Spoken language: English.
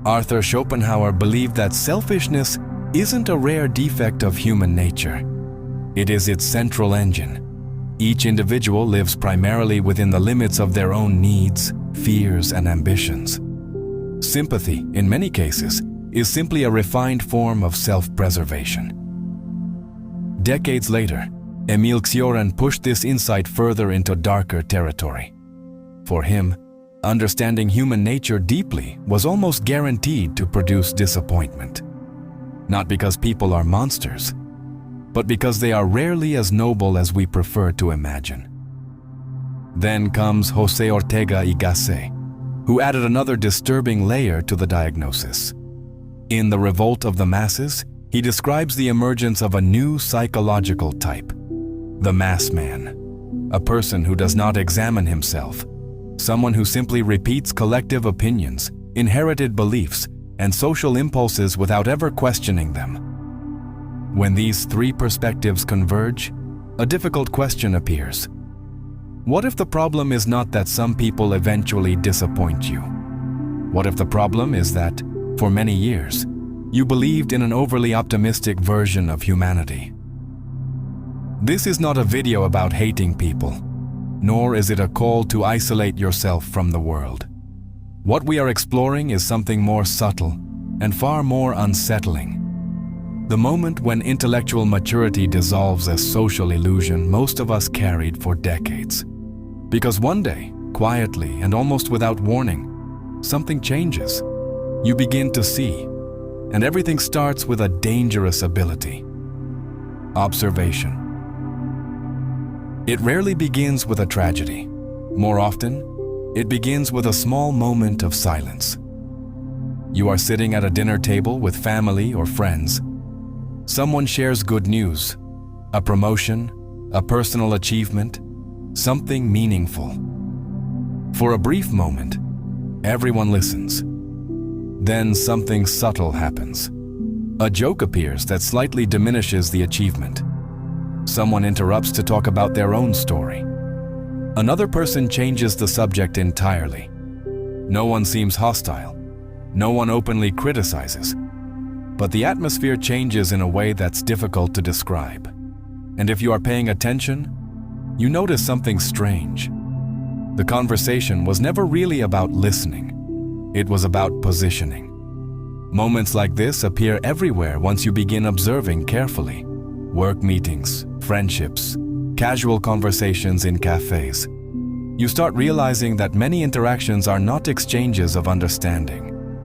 Arthur Schopenhauer believed that selfishness isn't a rare defect of human nature. It is its central engine. Each individual lives primarily within the limits of their own needs, fears, and ambitions. Sympathy, in many cases, is simply a refined form of self-preservation. Decades later, Emile Cioran pushed this insight further into darker territory. For him, understanding human nature deeply was almost guaranteed to produce disappointment. Not because people are monsters, but because they are rarely as noble as we prefer to imagine. Then comes José Ortega y Gasset, who added another disturbing layer to the diagnosis. In The Revolt of the Masses, he describes the emergence of a new psychological type, the mass man, a person who does not examine himself, someone who simply repeats collective opinions, inherited beliefs, and social impulses without ever questioning them. When these three perspectives converge, a difficult question appears. What if the problem is not that some people eventually disappoint you? What if the problem is that, for many years, you believed in an overly optimistic version of humanity? This is not a video about hating people, nor is it a call to isolate yourself from the world. What we are exploring is something more subtle and far more unsettling. The moment when intellectual maturity dissolves a social illusion most of us carried for decades. Because one day, quietly and almost without warning, something changes. You begin to see, and everything starts with a dangerous ability: observation. It rarely begins with a tragedy. More often, it begins with a small moment of silence. You are sitting at a dinner table with family or friends. Someone shares good news, a promotion, a personal achievement, something meaningful. For a brief moment, everyone listens. Then something subtle happens. A joke appears that slightly diminishes the achievement. Someone interrupts to talk about their own story. Another person changes the subject entirely. No one seems hostile. No one openly criticizes. But the atmosphere changes in a way that's difficult to describe. And if you are paying attention, you notice something strange. The conversation was never really about listening. It was about positioning. Moments like this appear everywhere once you begin observing carefully. Work meetings, friendships, casual conversations in cafes. You start realizing that many interactions are not exchanges of understanding.